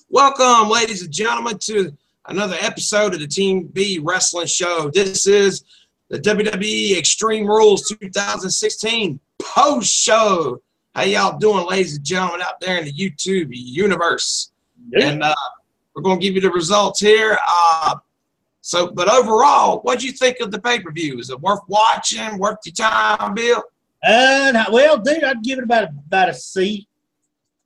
Welcome, ladies and gentlemen, to another episode of the TeamB Wrestling Show. This is the WWE Extreme Rules 2016 post-show. How y'all doing, ladies and gentlemen, out there in the YouTube universe? Yeah. And we're going to give you the results here. But overall, what do you think of the pay-per-view? Is it worth watching? Worth your time, Bill? Well, dude, I'd give it about a C.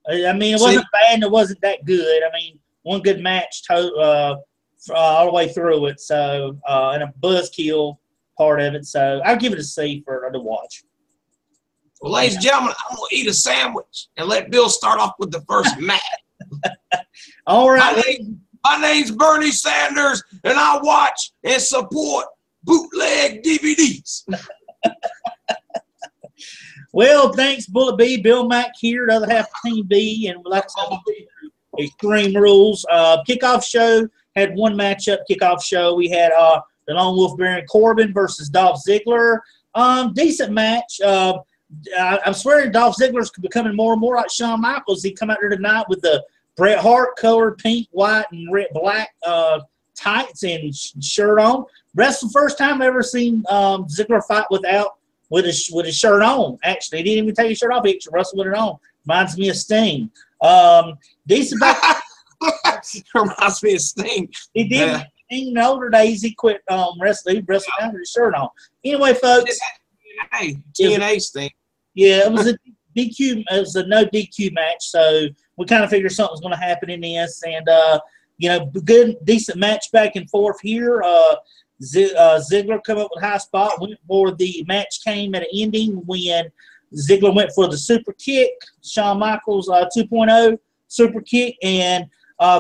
I mean, it wasn't bad and it wasn't that good. I mean, one good match all the way through it. So, and a buzzkill part of it. So, I'll give it a C for the watch. Well, ladies and gentlemen, I'm going to eat a sandwich and let Bill start off with the first match. All right. My name's Bernie Sanders, and I watch and support bootleg DVDs. Well, thanks, Bullet B. Bill Mack here, the other half of Team B, and like I said, Extreme Rules. Kickoff show had one matchup. Kickoff show, we had the Lone Wolf Baron Corbin versus Dolph Ziggler. Decent match. I'm swearing Dolph Ziggler's becoming more and more like Shawn Michaels. He come out there tonight with the Bret Hart colored pink, white, and red, black tights and shirt on. Wrestled first time I've ever seen Ziggler fight with his shirt on. Actually, he didn't even take his shirt off. He actually wrestled with it on. Reminds me of Sting. Decent back. Reminds me of Sting. He did. Yeah. In the older days, he quit wrestling. He wrestled down with his shirt on. Anyway, folks. TNA Sting. Yeah, it was a DQ. It was a no DQ match. So we kind of figured something was going to happen in this, and good, decent match back and forth here. Ziggler come up with a high spot, went for the match, came at an ending when Ziggler went for the super kick, Shawn Michaels 2.0 super kick, and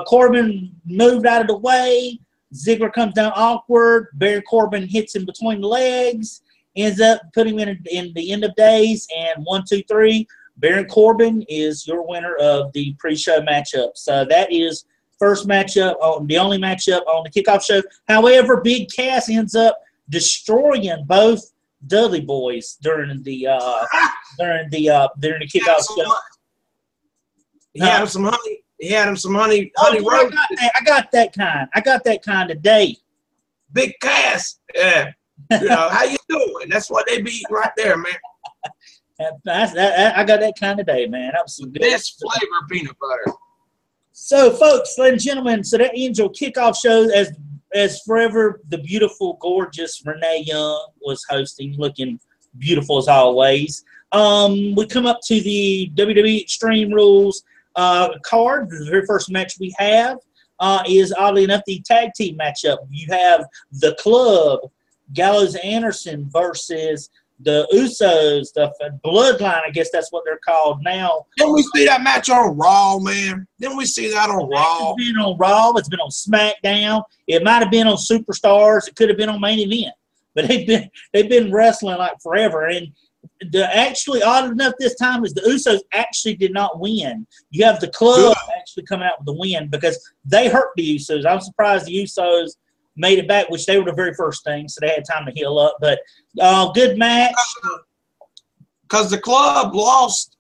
Corbin moved out of the way. Ziggler comes down awkward. Baron Corbin hits him between the legs, ends up putting him in the end of days, and 1, 2, 3. Baron Corbin is your winner of the pre-show matchup. So that is first matchup, the only matchup on the kickoff show. However, Big Cass ends up destroying both Dudley boys during the kickoff show. He had him some honey. He had him some honey. Honey roast. I got that kind. I got that kind today. Big Cass. Yeah. How you doing? That's what they be eating right there, man. I got that kind of day, man. That was some good. Best flavor peanut butter. So, folks, ladies and gentlemen, so that ends your kickoff show as forever the beautiful, gorgeous Renee Young was hosting, looking beautiful as always. We come up to the WWE Extreme Rules card. The very first match we have is, oddly enough, the tag team matchup. You have the Club, Gallows Anderson versus the Usos, the Bloodline, I guess that's what they're called now. Didn't we see that match on Raw, man? Didn't we see that on Raw? It's been on Raw. It's been on SmackDown. It might have been on Superstars. It could have been on Main Event. But they've been wrestling like forever. And actually, odd enough this time is the Usos actually did not win. You have the Club actually coming out with the win because they hurt the Usos. I'm surprised the Usos made it back, which they were the very first thing, so they had time to heal up. But good match. Because the Club lost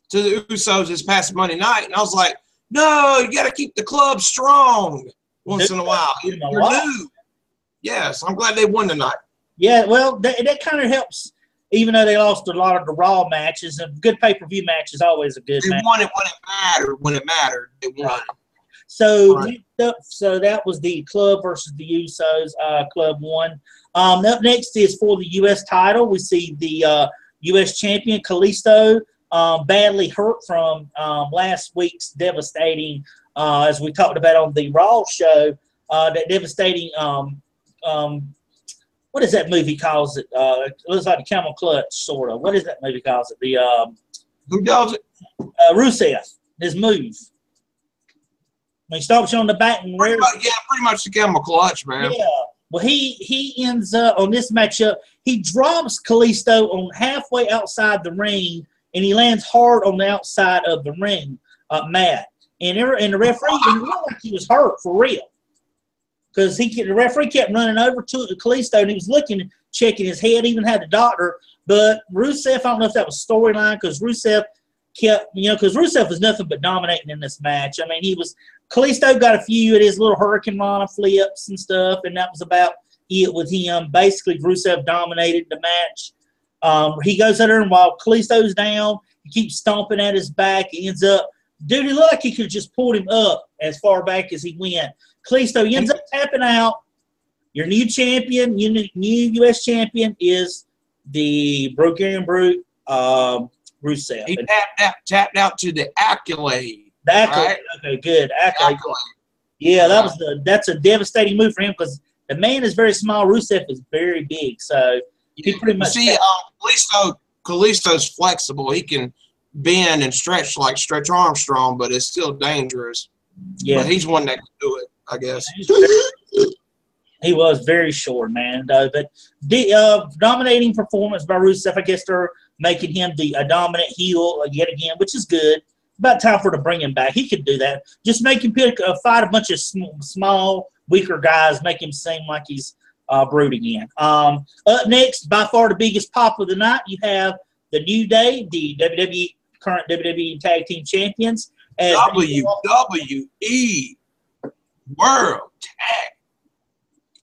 to the Usos this past Monday night, and I was like, no, you got to keep the Club strong once in a while. You're new. Yes, I'm glad they won tonight. Yeah, well, that kind of helps, even though they lost a lot of the Raw matches. And good pay-per-view match is always a good match. They won it when it mattered. When it mattered, they won. Right. So that was the Club versus the Usos. Club won. Up next is for the U.S. title. We see the U.S. champion, Kalisto, badly hurt from last week's devastating, as we talked about on the Raw show, that devastating, what is that movie calls it? It looks like the Camel Clutch, sort of. What is that movie calls it? Who does it? Rusev, his move. When he stops you on the back and pretty much the Camel Clutch, man. Yeah. Well, he ends up on this matchup. He drops Kalisto on halfway outside the ring, and he lands hard on the outside of the ring mat. And the referee didn't look like he was hurt for real. because the referee kept running over to Kalisto, and he was looking, checking his head, even had the doctor. But Rusev, I don't know if that was storyline, because Rusev kept, because Rusev was nothing but dominating in this match. I mean, Kalisto got a few of his little Hurricane Rana flips and stuff, and that was about it with him. Basically, Rusev dominated the match. He goes out there, and while Kalisto's down, he keeps stomping at his back. He ends up, dude, he looked like he could have just pulled him up as far back as he went. Kalisto ends up tapping out. Your new champion, new U.S. champion is the Bulgarian Brute, Rusev. He tapped out to the Accolade. The Accolade. Right? Okay, good. Accolade. Yeah, that's a devastating move for him, because the man is very small. Rusev is very big, so he pretty much. See, Kalisto's flexible. He can bend and stretch like Stretch Armstrong, but it's still dangerous. Yeah, but he's one that can do it, I guess. He was very short, man. But the dominating performance by Rusev, I guess they're making him the dominant heel yet again, which is good. About time for to bring him back. He could do that. Just make him fight a bunch of small, weaker guys, make him seem like he's Brute again. Up next, by far the biggest pop of the night, you have the New Day, the current WWE Tag Team Champions. As WWE World Tag.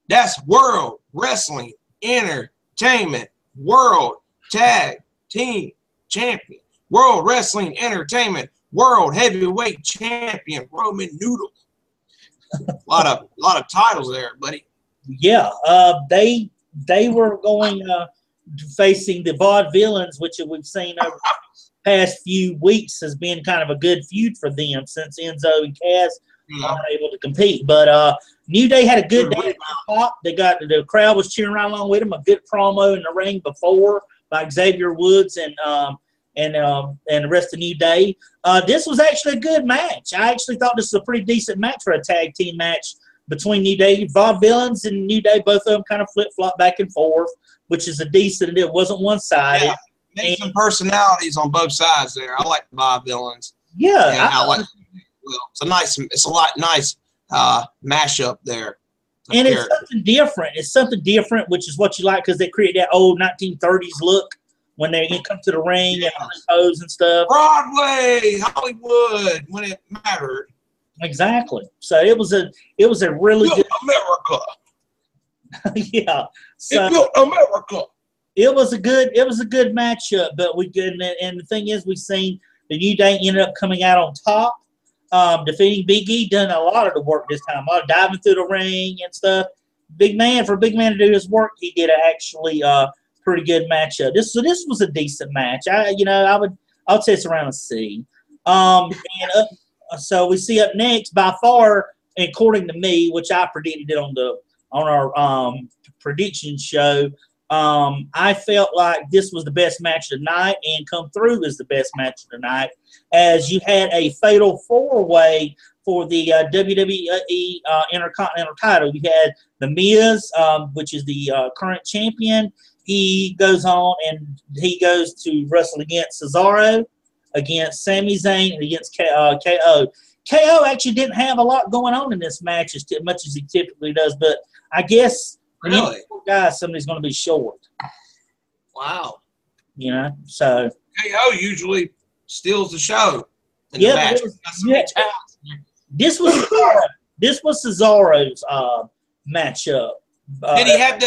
That's World Wrestling Entertainment World Tag Team Champion. World Wrestling Entertainment World Heavyweight Champion Roman Noodle. A lot of titles there, buddy. Yeah, they were going facing the Vaudevillains, which we've seen over the past few weeks has been kind of a good feud for them since Enzo and Cass aren't able to compete. But New Day had a good day. The crowd was cheering right along with them. A good promo in the ring before by Xavier Woods and the rest of New Day. This was actually a good match. I actually thought this was a pretty decent match for a tag team match between New Day. Vaudevillains and New Day, both of them kind of flip-flop back and forth, which is a decent. It wasn't one-sided. Yeah, some personalities on both sides there. I like the Vaudevillains. Yeah, I like. Well, it's a nice mashup there. And it's something different. It's something different, which is what you like, because they create that old 1930s look when they come to the ring and pose and stuff. Broadway, Hollywood, when it mattered. Exactly. So it was a really good America. Yeah. So it built America. It was a good matchup, but and the thing is, we've seen the New Day ended up coming out on top, defeating Big E, done a lot of the work this time, a lot of diving through the ring and stuff. For a big man to do his work, he did actually pretty good matchup. This was a decent match. I would say it's around a C. So we see up next, by far, according to me, which I predicted it on our prediction show. I felt like this was the best match of the night, and come through as the best match of the night, as you had a fatal four-way for the WWE Intercontinental title. You had The Miz, which is the current champion. He goes on and he goes to wrestle against Cesaro, against Sami Zayn, and against KO. KO actually didn't have a lot going on in this match as much as he typically does, but I guess really, guys, somebody's going to be short. Wow. So KO usually steals the show. Yeah, this was Cesaro's matchup. Did he have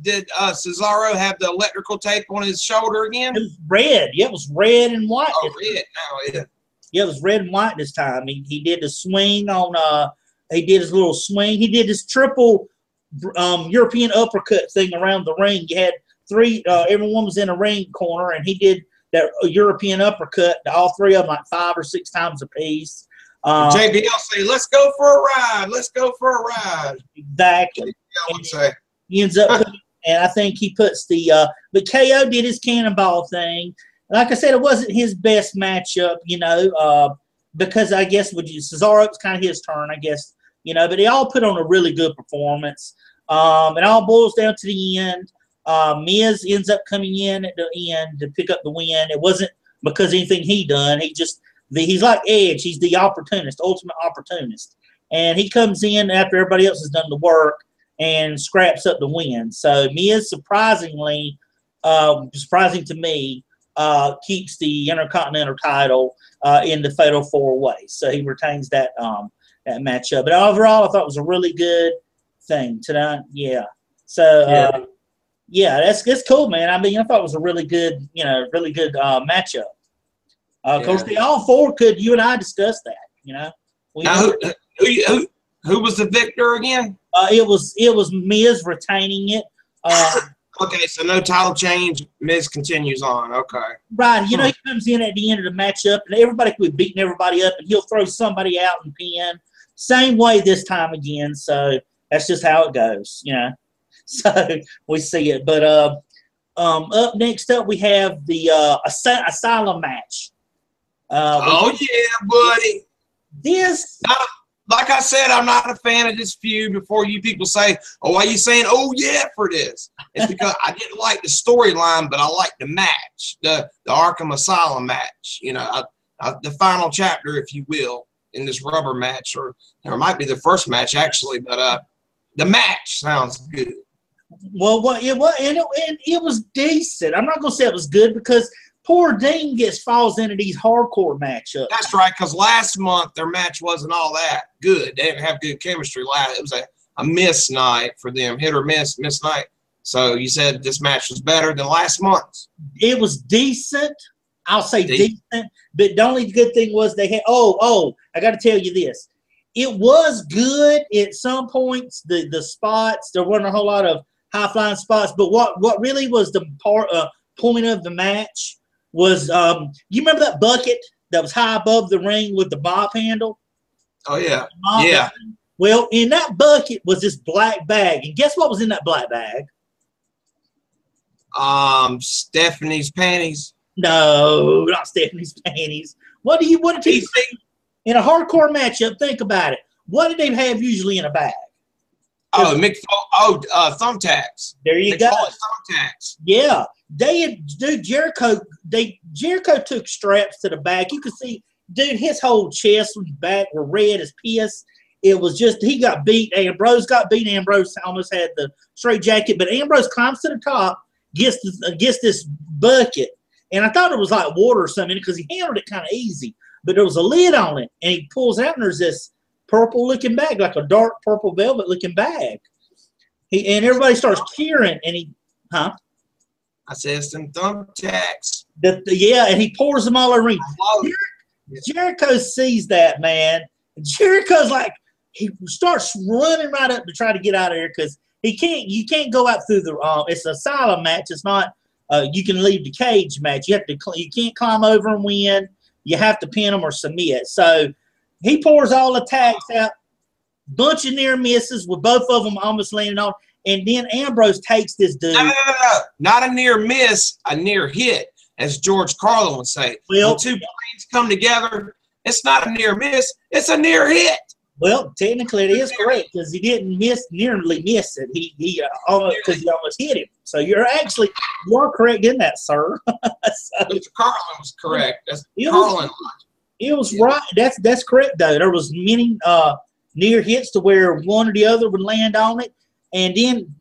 did Cesaro have the electrical tape on his shoulder again? It was red. Yeah, it was red and white. Oh, red. Oh, yeah. Yeah, it was red and white this time. He did the swing on. He did his little swing. He did his triple European uppercut thing around the ring. You had three. Everyone was in a ring corner, and he did that European uppercut. All three of them like 5 or 6 times apiece. JBL say, "Let's go for a ride. Let's go for a ride." Exactly. He ends up, and I think he puts but KO did his cannonball thing. Like I said, it wasn't his best matchup, because I guess Cesaro, it's kind of his turn, I guess, but they all put on a really good performance. It all boils down to the end. Miz ends up coming in at the end to pick up the win. It wasn't because of anything he done. He's like Edge. He's the opportunist, ultimate opportunist. and he comes in after everybody else has done the work and scraps up the win. So Miz, surprising to me, keeps the Intercontinental title in the Fatal 4-Way. So he retains that matchup. But overall, I thought it was a really good thing tonight. Yeah. So that's cool, man. I mean, I thought it was a really good matchup. Of course, they all four could. You and I discussed that. Now, who was the victor again? It was Miz retaining it. Okay, so no title change. Miz continues on. Okay. Right. He comes in at the end of the matchup, and everybody could be beating everybody up, and he'll throw somebody out and pin. Same way this time again. So that's just how it goes, So we see it. But up next up, we have the Asylum match. Buddy. This. Like I said, I'm not a fan of this feud. Before you people say, "Oh, why are you saying, oh yeah, for this?" It's because I didn't like the storyline, but I like the match, the Arkham Asylum match. The final chapter, if you will, in this rubber match, or it might be the first match actually, but the match sounds good. Well, it was decent. I'm not gonna say it was good because poor Dean falls into these hardcore matchups. That's right, because last month their match wasn't all that good. They didn't have good chemistry. It was a miss night for them, hit or miss night. So you said this match was better than last month's. It was decent. I'll say decent. But the only good thing was they had. I got to tell you this. It was good at some points. The spots, there weren't a whole lot of high flying spots. But what really was the point of the match was, you remember that bucket that was high above the ring with the bob handle? Oh, yeah. Yeah. Well, in that bucket was this black bag. And guess what was in that black bag? Stephanie's panties. No, not Stephanie's panties. What did you think? In a hardcore matchup, think about it. What did they have usually in a bag? Thumbtacks. There you go. Thumbtacks. Yeah. Jericho took straps to the back. You could see, dude, his whole chest and back were red as piss. It was just, he got beat. Ambrose got beat. Ambrose almost had the straight jacket, but Ambrose climbs to the top, gets this bucket. And I thought it was like water or something because he handled it kind of easy. But there was a lid on it, and he pulls out, and there's this purple-looking bag, like a dark purple velvet-looking bag. And everybody starts cheering, and I said some thumbtacks. And he pours them all over. Jericho sees that, man. And Jericho's like, he starts running right up to try to get out of there because you can't go out through the it's an asylum match. It's not you can leave the cage match. You can't climb over and win. You have to pin them or submit. So he pours all the tacks out, bunch of near misses with both of them almost landing on. And then Ambrose takes this dude. No. Not a near miss, a near hit, as George Carlin would say. Well, when two planes come together, it's not a near miss, it's a near hit. Well, technically it is correct because he didn't nearly miss it. He almost hit him. So you're correct in that, sir. Mr. Carlin was correct. That's Carlin. It was right. That's correct though. There was many near hits to where one or the other would land on it, and then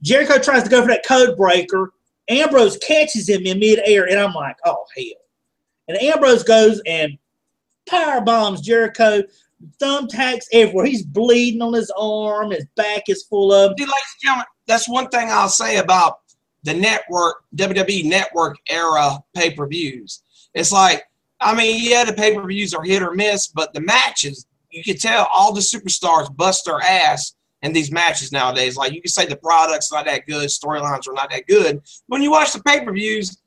Jericho tries to go for that code breaker. Ambrose catches him in midair, and I'm like, oh hell! And Ambrose goes and power bombs Jericho. Thumbtacks everywhere. He's bleeding on his arm. His back is full of. See, ladies and gentlemen, that's one thing I'll say about the network, WWE Network era pay-per-views. It's like, the pay-per-views are hit or miss, but the matches, you can tell all the superstars bust their ass in these matches nowadays. Like, you can say the product's not that good, storylines are not that good. When you watch the pay-per-views,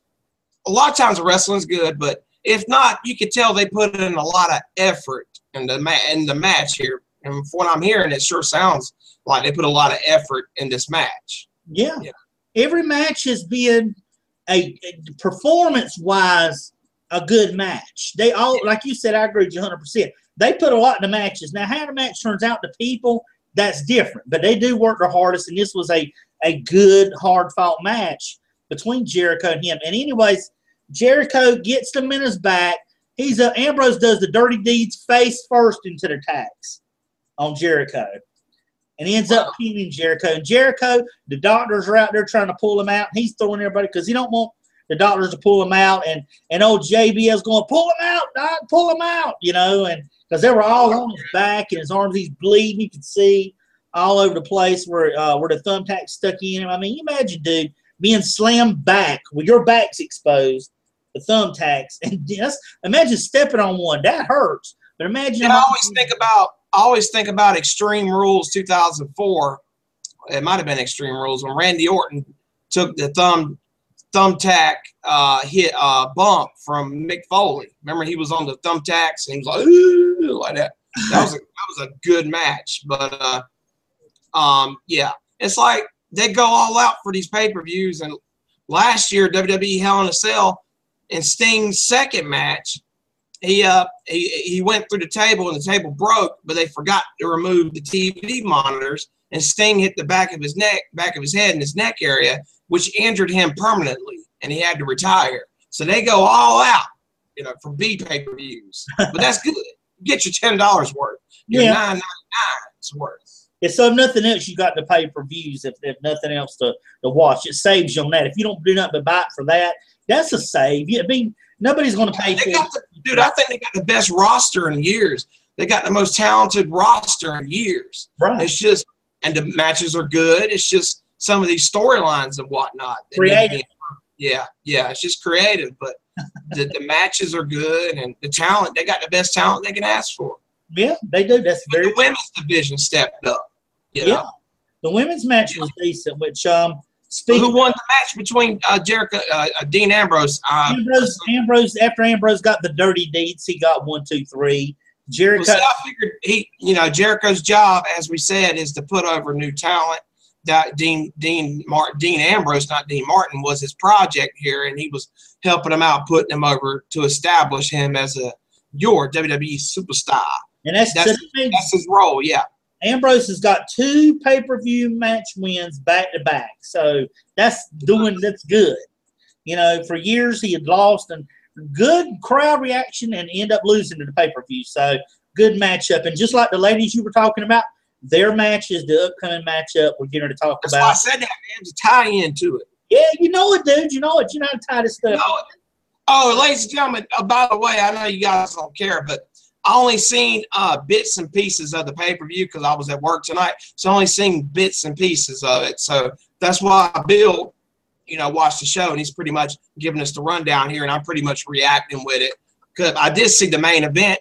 a lot of times the wrestling's good, but if not, you can tell they put in a lot of effort in the match here. And from what I'm hearing, it sure sounds like they put a lot of effort in this match. Yeah. Every match has been a performance-wise a good match. They all, like you said, I agree with you 100%. They put a lot in the matches. Now, how the match turns out to people, that's different. But they do work their hardest, and this was a good, hard-fought match between Jericho and him. And anyways, Jericho gets the in his back. Ambrose does the dirty deeds face first into the tax on Jericho. And he ends up pinning Jericho. And Jericho, the doctors are out there trying to pull him out. He's throwing everybody because he don't want the doctors to pull him out. And old JBL's going, pull him out, Doc, pull him out, and because they were all on his back and his arms, he's bleeding. You could see all over the place where the thumbtack stuck in him. I mean, you imagine, dude, being slammed back with your back's exposed, the thumbtacks, and just imagine stepping on one. That hurts. But imagine. And I always think about Extreme Rules 2004. It might have been Extreme Rules when Randy Orton took the thumbtack hit bump from Mick Foley. Remember, he was on the thumbtacks and he was like, ooh, like that. That was a good match. But yeah, it's like they go all out for these pay-per-views. And last year, WWE Hell in a Cell, in Sting's second match, he went through the table and the table broke, but they forgot to remove the TV monitors, and Sting hit the back of his head and his neck area, which injured him permanently, and he had to retire. So they go all out, for B pay-per-views. But that's good. Get your $10 worth. Your $9.99's worth. Yeah, so if nothing else, you got the pay-per-views. If nothing else to watch, it saves you on that. If you don't do nothing but buy it for that, that's a save. I mean, nobody's going to pay for it. Dude, I think they got the best roster in years. They got the most talented roster in years. Right. It's just, and the matches are good. It's just some of these storylines and whatnot. Creative. Yeah, it's just creative. But the matches are good, and the talent, they got the best talent they can ask for. Yeah, they do. That's very the women's division stepped up. You know? Yeah. The women's match was decent, which who won the match between Jericho, Dean Ambrose? Ambrose. After Ambrose got the dirty deeds, he got 1, 2, 3. Jericho. Well, see, I figured Jericho's job, as we said, is to put over new talent. That Dean Ambrose, not Dean Martin, was his project here, and he was helping him out, putting him over to establish him as your WWE superstar. And that's his role, yeah. Ambrose has got 2 pay-per-view match wins back-to-back. So that's good. For years he had lost, and good crowd reaction and end up losing to the pay-per-view. So good matchup. And just like the ladies you were talking about, their match is the upcoming matchup we're getting to talk about. That's why I said that, man. There's a tie-in to it. Yeah, you know it, dude. You know it. You know how to tie this stuff. Oh, ladies and gentlemen, by the way, I know you guys don't care, but I only seen bits and pieces of the pay-per-view because I was at work tonight. So I only seen bits and pieces of it. So that's why Bill, watched the show, and he's pretty much giving us the rundown here, and I'm pretty much reacting with it. Because I did see the main event,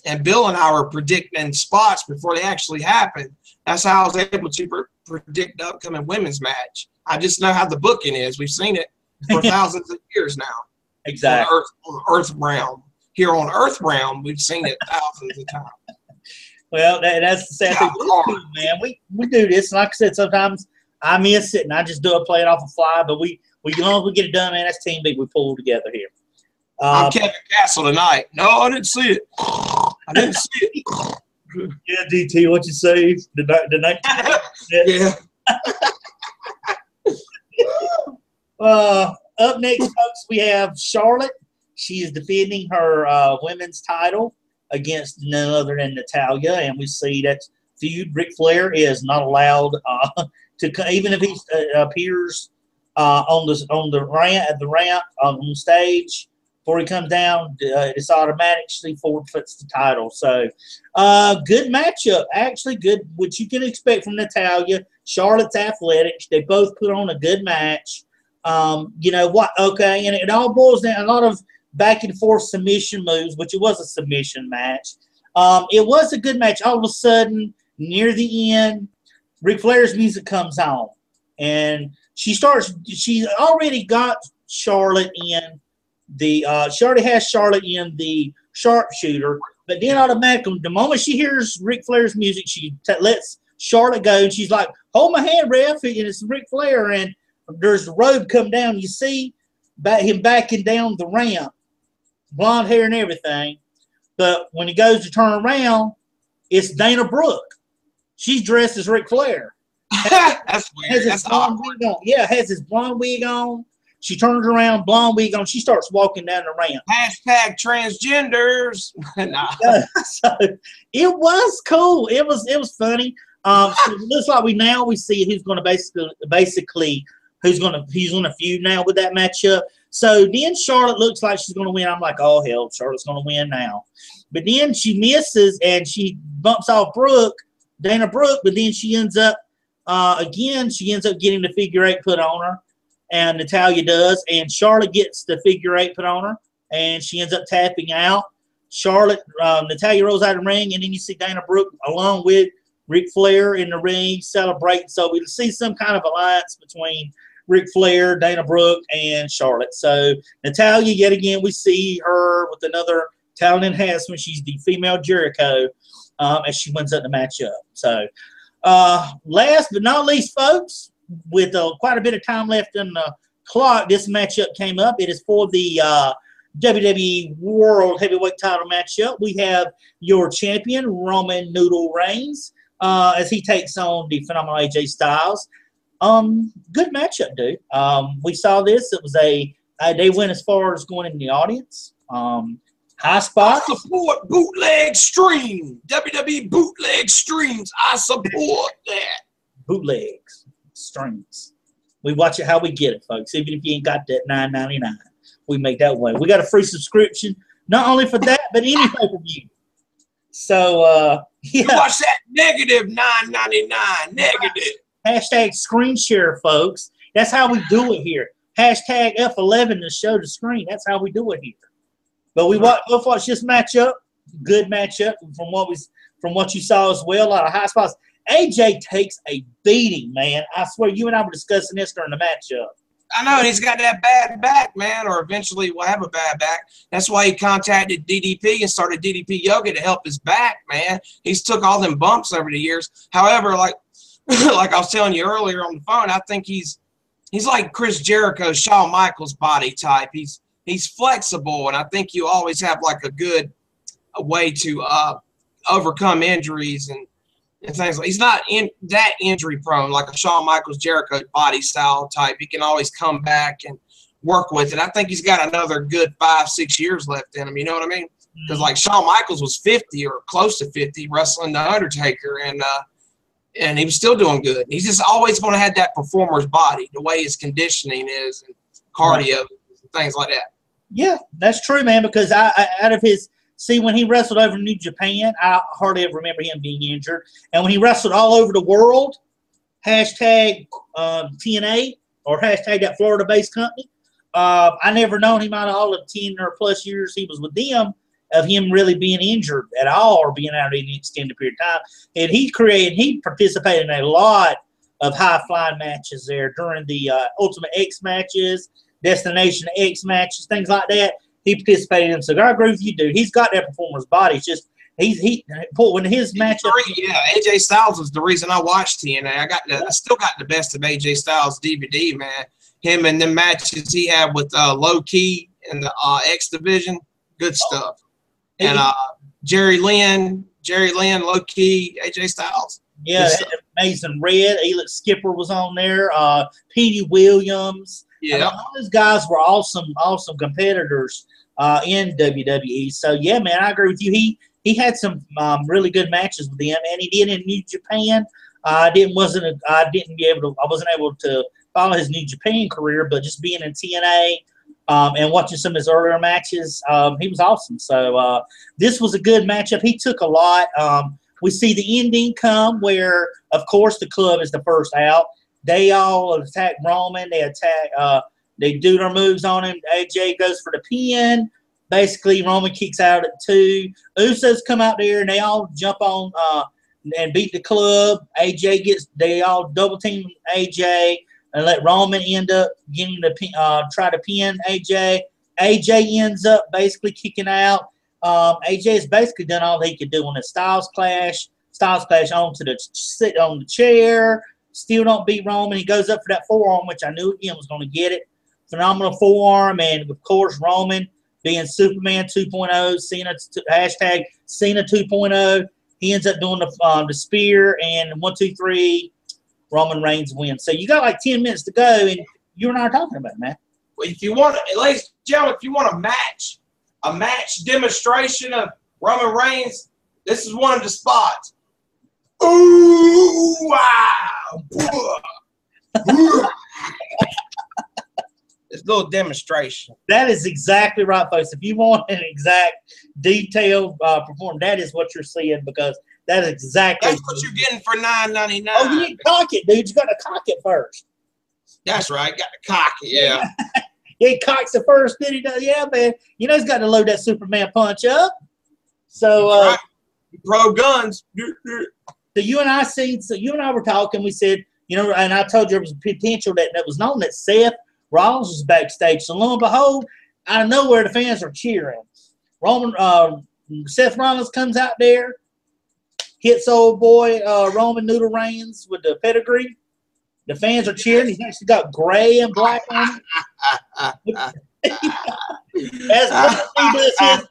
and Bill and I were predicting spots before they actually happened. That's how I was able to predict the upcoming women's match. I just know how the booking is. We've seen it for thousands of years now. Exactly. On Earth realm. Here on Earth realm, we've seen it thousands of times. Well, that's the sad thing, man. We do this. Like I said, sometimes I miss it, and I just do it, play it off the fly. But we as long as we get it done, man, that's Team B. We pull together here. I'm Kevin Castle tonight. No, I didn't see it. I didn't see it. Yeah, DT, what you say? The night. Yeah. Up next, folks, we have Charlotte. She is defending her women's title against none other than Natalya, and we see that feud. Ric Flair is not allowed to, even if he appears on the ramp on stage before he comes down. It's automatically forfeits the title. So, good matchup, actually good, which you can expect from Natalya. Charlotte's athletic. They both put on a good match. You know what? Okay, and it all boils down a lot of back and forth submission moves, which it was a submission match. It was a good match. All of a sudden, near the end, Ric Flair's music comes on, and she's already got Charlotte in the she already has Charlotte in the sharpshooter, but then automatically, the moment she hears Ric Flair's music, she lets Charlotte go, and she's like, "Hold my hand, ref," and it's Ric Flair, and there's the robe come down. You see him backing down the ramp, blonde hair and everything. But when he goes to turn around, it's Dana Brooke. She's dressed as Ric Flair. That's weird. Has his blonde wig on. Yeah, has his blonde wig on. She turns around, blonde wig on. She starts walking down the ramp. Hashtag transgenders. Nah. So it was cool. It was funny. So it looks like we see who's going to basically who's going to feud now with that matchup. So then Charlotte looks like she's going to win. I'm like, oh hell, Charlotte's going to win now. But then she misses and she bumps off Dana Brooke. But then she ends up getting the figure 8 put on her, and Natalya does, and Charlotte gets the figure 8 put on her, and she ends up tapping out. Natalya rolls out of the ring, and then you see Dana Brooke along with Ric Flair in the ring celebrating. So we see some kind of alliance between Ric Flair, Dana Brooke, and Charlotte. So Natalya, yet again, we see her with another talent enhancement. She's the female Jericho as she wins up the matchup. So last but not least, folks, with quite a bit of time left in the clock, this matchup came up. It is for the WWE World Heavyweight Title matchup. We have your champion, Roman Noodle Reigns, as he takes on the phenomenal AJ Styles. Good matchup, dude. We saw this. It was they went as far as going in the audience. High spots. I support bootleg stream. WWE bootleg streams. I support that. Bootlegs, streams. We watch it how we get it, folks. Even if you ain't got that $9.99, we make that way. We got a free subscription, not only for that, but any pay-per-view. So, yeah. You watch that negative $9.99. Negative. Hashtag screen share, folks. That's how we do it here. Hashtag F11 to show the screen. That's how we do it here. But we both watched this matchup. Good matchup from what you saw as well. A lot of high spots. AJ takes a beating, man. I swear, you and I were discussing this during the matchup. I know, and he's got that bad back, man, or eventually will have a bad back. That's why he contacted DDP and started DDP Yoga to help his back, man. He's took all them bumps over the years. However, like I was telling you earlier on the phone, I think he's like Chris Jericho, Shawn Michaels body type. He's flexible, and I think you always have like a good way to overcome injuries and things. He's not that injury prone like a Shawn Michaels Jericho body style type. He can always come back and work with it. I think he's got another good 5-6 years left in him. You know what I mean? Because like Shawn Michaels was 50 or close to 50 wrestling the Undertaker, and he was still doing good. He's just always going to have that performer's body, the way his conditioning is and cardio and things like that. Yeah, that's true, man, because when he wrestled over New Japan, I hardly ever remember him being injured. And when he wrestled all over the world, hashtag TNA or hashtag that Florida-based company, I never known him out of all of 10 or plus years he was with them of him really being injured at all or being out in an extended period of time. And he participated in a lot of high-flying matches there during the Ultimate X matches, Destination X matches, things like that. He participated in. So I agree with you, dude. He's got that performer's body. It's just when his matchup. Yeah, AJ Styles was the reason I watched TNA. I still got the best of AJ Styles DVD, man. Him and the matches he had with Low Key in the X division, good stuff. And Jerry Lynn, Low Key, AJ Styles. Yeah, Mason Red, Elix Skipper was on there. Petey Williams. Yeah, I mean, all those guys were awesome competitors in WWE. So yeah, man, I agree with you. He had some really good matches with them, and he did in New Japan. I wasn't able to follow his New Japan career, but just being in TNA and watching some of his earlier matches, he was awesome. So this was a good matchup. He took a lot. We see the ending come where, of course, the club is the first out. They all attack Roman. They do their moves on him. AJ goes for the pin. Basically, Roman kicks out at 2. Usos come out there, and they all jump on and beat the club. They all double team AJ and let Roman end up getting try to pin AJ. AJ ends up basically kicking out. AJ has basically done all he could do on the Styles Clash. Styles Clash sit on the chair. Still don't beat Roman. He goes up for that forearm, which I knew again was going to get it. Phenomenal forearm, and of course Roman being Superman 2.0, hashtag Cena 2.0. He ends up doing the spear, and 1, 2, 3, Roman Reigns wins. So you got like 10 minutes to go, and you and I are talking about it, man. if you want, ladies and gentlemen, if you want a match demonstration of Roman Reigns, this is one of the spots. Ooh, wow. This little demonstration. That is exactly right, folks. If you want an exact detailed performance, that is what you're seeing, because that is exactly. That's what you're getting for $9.99. Oh, you didn't cock it, dude. You got to cock it first. That's right. Got to cock it, yeah. He cocks it first, then he does. Yeah, man. You know he's got to load that Superman punch up. So, right. Pro guns. So you and I were talking. We said, you know, and I told you there was potential that was known that Seth Rollins was backstage. So lo and behold, out of nowhere, the fans are cheering. Seth Rollins comes out there, hits old boy Roman Noodle Reigns with the pedigree. The fans are cheering. He's actually got gray and black on him. As he does his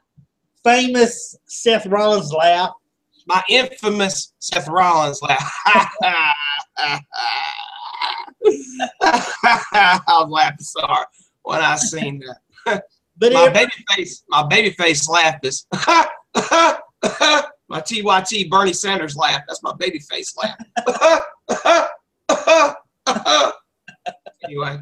famous Seth Rollins laugh. My infamous Seth Rollins laugh. I was laughing so hard when I seen that. But my babyface laugh is my TYT Bernie Sanders laugh. That's my babyface laugh. Anyway.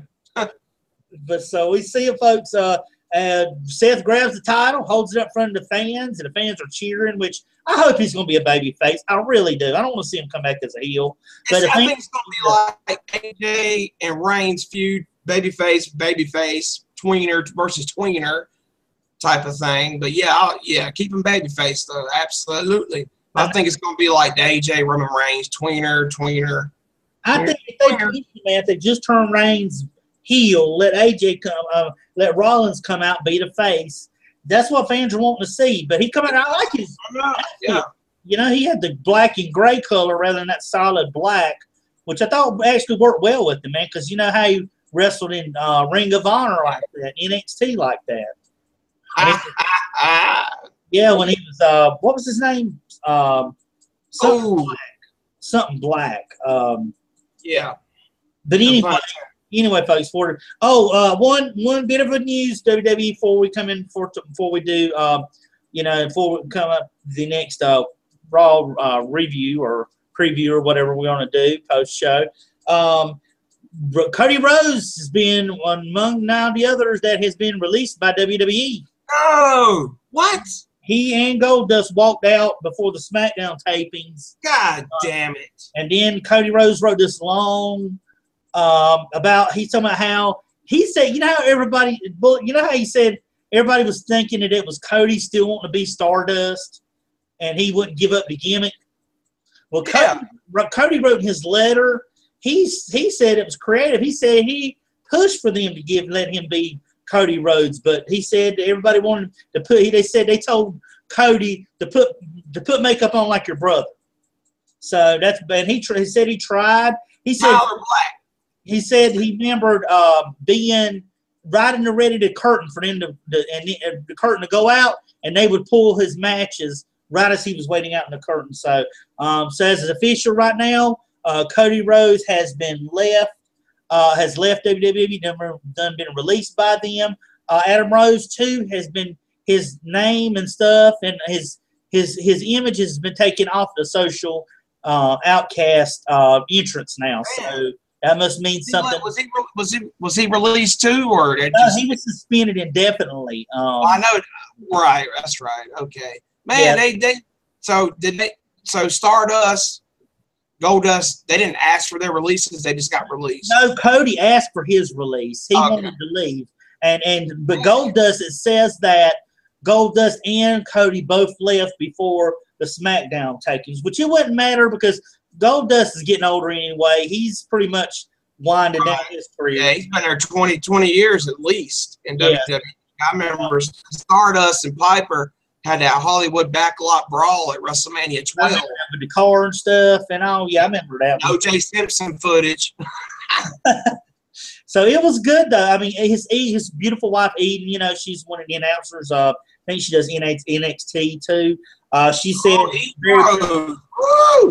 But so we see it, folks. Seth grabs the title, holds it up in front of the fans, and the fans are cheering, which I hope he's going to be a baby face. I really do. I don't want to see him come back as a heel. But I think it's going to be like AJ and Reigns feud, babyface, tweener versus tweener type of thing. But yeah, keep him babyface though. Absolutely. I think it's going to be like the AJ Roman Reigns, tweener. I think if they just turn Reigns heel, let AJ come, let Rollins come out and be the face. That's what fans are wanting to see. But he coming out, I like his. Yeah. You know, he had the black and gray color rather than that solid black, which I thought actually worked well with him, man. Because you know how he wrestled in Ring of Honor like that, NXT like that. Yeah, when he was what was his name? Something black. Yeah. But anyway, folks, one bit of a news, WWE, before we come in, before we do, before we come up the next Raw review or preview or whatever we want to do post show. Cody Rhodes has been among now the others that has been released by WWE. Oh, what? He and Goldust walked out before the SmackDown tapings. God damn it! And then Cody Rhodes wrote this long. He's talking about how he said, how he said everybody was thinking that it was Cody still wanting to be Stardust and he wouldn't give up the gimmick. Well, Cody wrote in his letter, he said it was creative. He said he pushed for them to let him be Cody Rhodes, but he said everybody wanted to they told Cody to put makeup on like your brother. So that's bad. He said he tried. He said Black. He said he remembered being right in the ready to curtain for them the curtain to go out, and they would pull his matches right as he was waiting out in the curtain. So, as official right now, Cody Rhodes has left WWE, been released by them. Adam Rose too has been, his name and stuff and his image has been taken off the social outcast entrance now. So that must mean something. Was he released too, or he was suspended indefinitely? I know, right? That's right. Okay, man. Yeah. So Stardust, Goldust, they didn't ask for their releases; they just got released. No, Cody asked for his release. He wanted to leave, but Goldust, it says that Goldust and Cody both left before the SmackDown takings, which it wouldn't matter because Goldust is getting older anyway. He's pretty much winding down his career. Yeah, he's been there 20 years at least in WWE. I remember Stardust and Piper had that Hollywood backlot brawl at WrestleMania 12. With the car and stuff and all. Yeah, I remember that. O.J. Simpson footage. So it was good, though. I mean, his beautiful wife, Eden, she's one of the announcers. I think she does NXT, too. She said,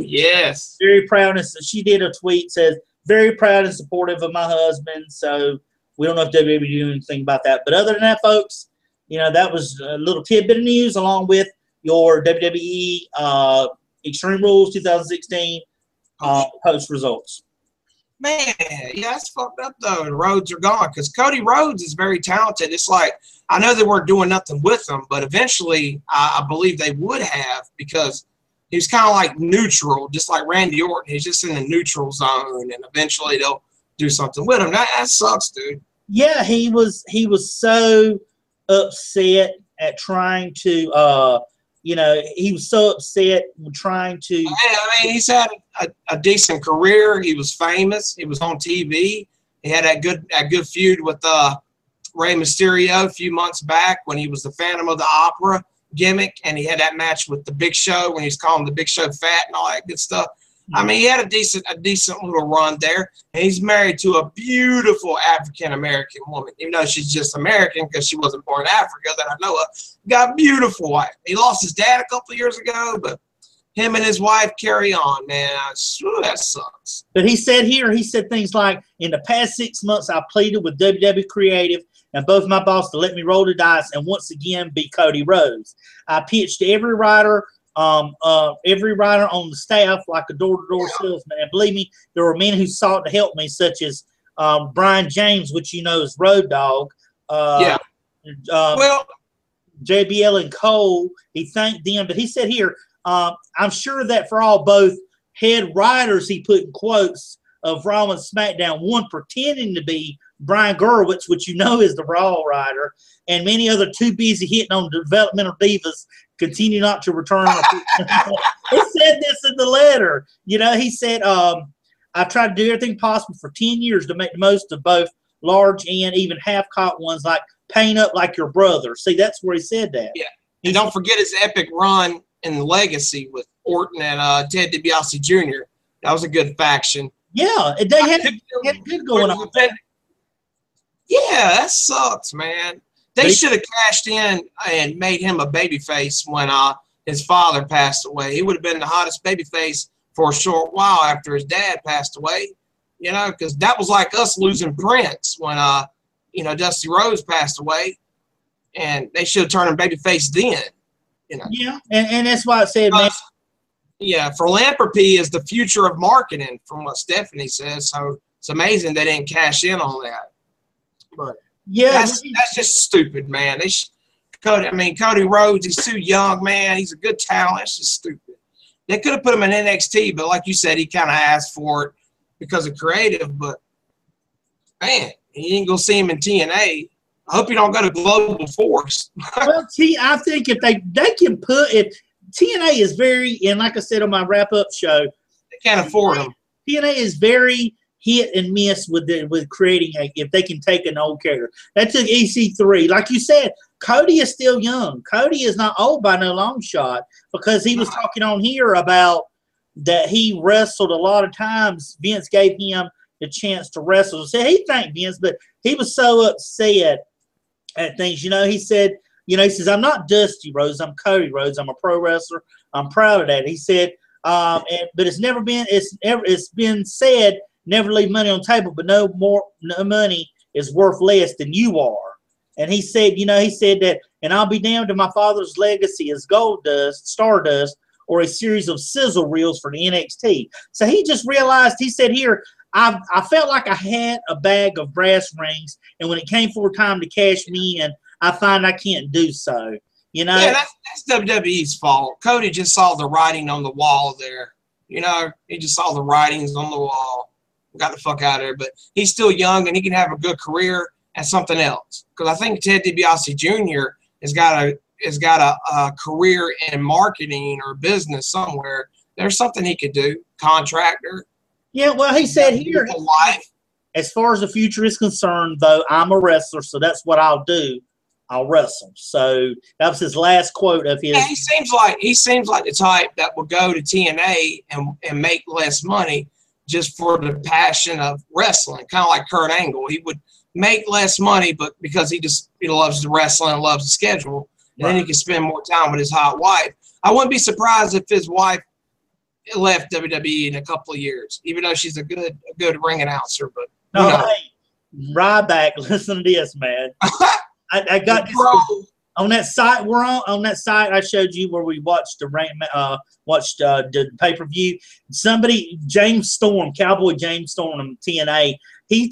yes. Very proud. And she did a tweet, says, very proud and supportive of my husband. So We don't know if WWE doing anything about that. But other than that, folks, you know, that was a little tidbit of news along with your WWE Extreme Rules 2016 post results. Man, yeah, that's fucked up though. The Rhodes are gone because Cody Rhodes is very talented. It's like I know they weren't doing nothing with him, but eventually I believe they would have because he was kind of like neutral, just like Randy Orton. He's just in the neutral zone, and eventually they'll do something with him. That sucks, dude. Yeah, he was so upset at trying to you know, he was so upset trying to. Yeah, I mean, he's had a decent career. He was famous. He was on TV. He had that good feud with Rey Mysterio a few months back when he was the Phantom of the Opera gimmick, and he had that match with the Big Show when he was calling the Big Show fat and all that good stuff. I mean, he had a decent little run there, and he's married to a beautiful African-American woman, even though she's just American because she wasn't born in Africa that I know of. Got a beautiful wife. He lost his dad a couple of years ago, but him and his wife carry on, man. That sucks. But he said things like, in the past 6 months, I pleaded with WWE Creative and both my boss to let me roll the dice and once again be Cody Rhodes. I pitched to every writer on the staff like a door-to-door salesman. And believe me, there were men who sought to help me, such as Brian James, which you know is Road Dogg. Well, JBL and Cole, he thanked them. But he said here, I'm sure that for all both head writers, he put in quotes, of Raw and SmackDown, one pretending to be Brian Gurwitz, which you know is the Raw writer, and many other too busy hitting on developmental divas continue not to return. He said this in the letter. You know, he said, I've tried to do everything possible for 10 years to make the most of both large and even half-caught ones, like Paint Up Like Your Brother. See, that's where he said that. Yeah. And don't forget his epic run in the Legacy with Orton and Ted DiBiase Jr. That was a good faction. Yeah, they had good going on. Yeah, that sucks, man. They should have cashed in and made him a babyface when his father passed away. He would have been the hottest babyface for a short while after his dad passed away. You know, because that was like us losing Prince when you know, Dusty Rhodes passed away, and they should have turned him babyface then. You know. Yeah, and that's why I said, man. Yeah, philanthropy is the future of marketing, from what Stephanie says. So it's amazing they didn't cash in on that. But yeah, that's just stupid, man. Cody Rhodes, he's too young, man. He's a good talent. It's just stupid. They could have put him in NXT, but like you said, he kind of asked for it because of creative. But man, you ain't gonna see him in TNA. I hope you don't go to Global Force. Well, I think if they can put it. TNA is very, and like I said on my wrap-up show, they can't afford them. TNA is very hit and miss with creating if they can take an old character. That took EC3. Like you said, Cody is still young. Cody is not old by no long shot because he was talking on here about that he wrestled a lot of times. Vince gave him the chance to wrestle. So he thanked Vince, but he was so upset at things. You know, he said, you know, he says, I'm not Dusty Rhodes. I'm Cody Rhodes. I'm a pro wrestler. I'm proud of that. He said, but it's been said, never leave money on the table, but no money is worth less than you are. And he said, you know, that, and I'll be damned if my father's legacy is gold dust, stardust, or a series of sizzle reels for the NXT. So he just realized, he said here, I felt like I had a bag of brass rings, and when it came for time to cash me in, I find I can't do so. You know? Yeah, that's WWE's fault. Cody just saw the writing on the wall there. You know, he just saw the writings on the wall. Got the fuck out of there. But he's still young, and he can have a good career at something else. Because I think Ted DiBiase Jr. has got a career in marketing or business somewhere. There's something he could do. Contractor. Yeah, well, he said here, as far as the future is concerned, though, I'm a wrestler, so that's what I'll do. I'll wrestle. So that was his last quote of his. Yeah, he seems like the type that will go to TNA and make less money just for the passion of wrestling, kind of like Kurt Angle. He would make less money, but because he loves the wrestling and loves the schedule, and then he can spend more time with his hot wife. I wouldn't be surprised if his wife left WWE in a couple of years, even though she's a good ring announcer. But no, hey, Ryback, listen to this, man. I got this on that site we're on that site I showed you where we watched the pay-per-view. Somebody, James Storm, Cowboy James Storm on TNA, he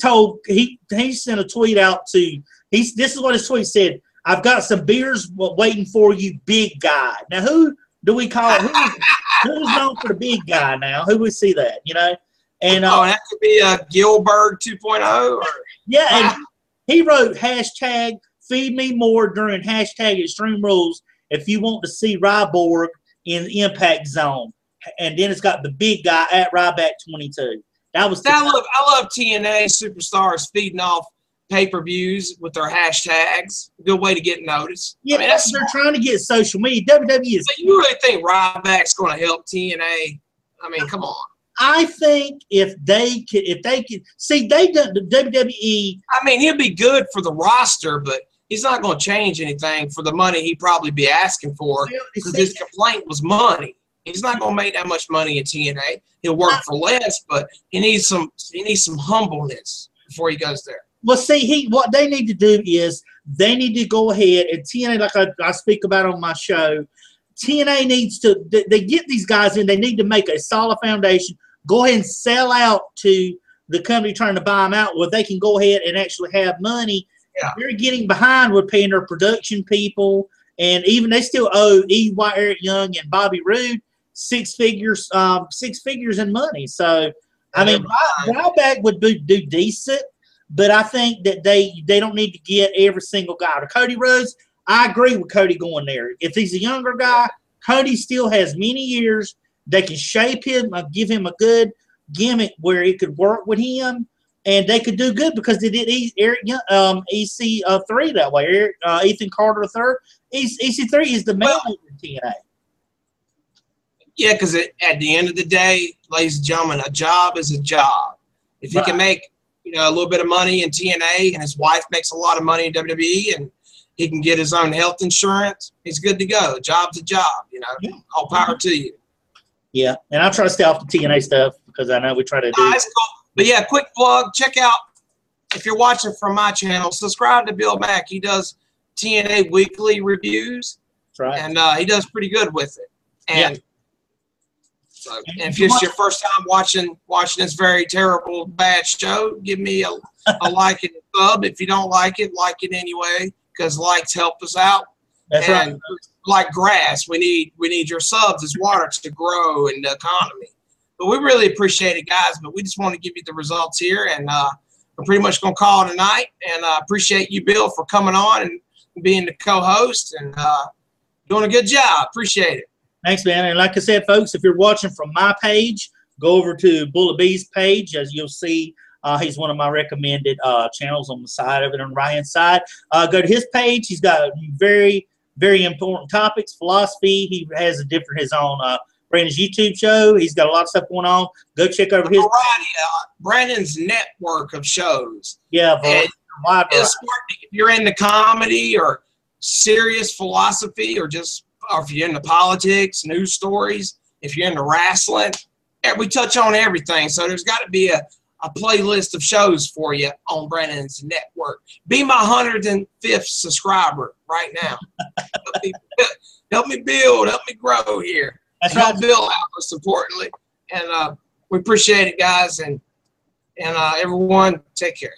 sent a tweet out to this is what his tweet said: "I've got some beers waiting for you, big guy." Now who do we call who's known for the big guy now? Who we see that, you know? And that could be Gilbert 2.0 or yeah, and he wrote hashtag feed me more during hashtag Extreme Rules if you want to see Ryborg in the Impact Zone. And then it's got the big guy at Ryback 22. I love TNA superstars feeding off pay-per-views with their hashtags. Good way to get noticed. Yeah, I mean, they're trying to get social media. WWE is. So you really think Ryback's going to help TNA? I mean, come on. I think if they could see, they done the WWE. I mean, he'll be good for the roster, but he's not going to change anything for the money he'd probably be asking for because his complaint was money. He's not going to make that much money in TNA. He'll work for less, but he needs some humbleness before he goes there. Well, see, what they need to do is they need to go ahead and TNA, like I speak about on my show. TNA needs to. They get these guys in. They need to make a solid foundation. Go ahead and sell out to the company trying to buy them out, where they can go ahead and actually have money. Yeah. They're getting behind with paying their production people, and even they still owe EY, Eric Young, and Bobby Roode six figures in money. So, I mean, Ryback would do decent, but I think that they don't need to get every single guy. To Cody Rhodes, I agree with Cody going there. If he's a younger guy, Cody still has many years. They can shape him, give him a good gimmick where it could work with him, and they could do good because they did Eric EC3 that way. Ethan Carter III. EC3 is the man in TNA. Yeah, because at the end of the day, ladies and gentlemen, a job is a job. If he can make a little bit of money in TNA, and his wife makes a lot of money in WWE, and he can get his own health insurance, he's good to go. A job's a job, All power to you. Yeah, and I try to stay off the TNA stuff because I know we try to do. That's cool. But yeah, quick plug. Check out, if you're watching from my channel, subscribe to Bill Mack. He does TNA weekly reviews. That's right. And he does pretty good with it. And if it's your first time watching this very terrible, bad show, give me a like and a sub. If you don't like it anyway, because likes help us out. That's right. Like grass, we need your subs as water to grow in the economy. But we really appreciate it, guys. But we just want to give you the results here, and we're pretty much going to call it a night. And I appreciate you, Bill, for coming on and being the co-host and doing a good job. Appreciate it. Thanks, man. And like I said, folks, if you're watching from my page, go over to Bullet B's page. As you'll see, he's one of my recommended channels on the side of it, on the right-hand side. Go to his page. He's got very, very important topics, philosophy. He has his own Brandon's YouTube show. He's got a lot of stuff going on. Go check over his Brandon's network of shows. Yeah, it's smart if you're into comedy or serious philosophy, or if you're into politics, news stories, if you're into wrestling, we touch on everything. So there's got to be a playlist of shows for you on Brandon's network. Be my 105th subscriber right now. help me build, help me grow here. That's right. Help Bill out, most importantly. And we appreciate it, guys. And everyone, take care.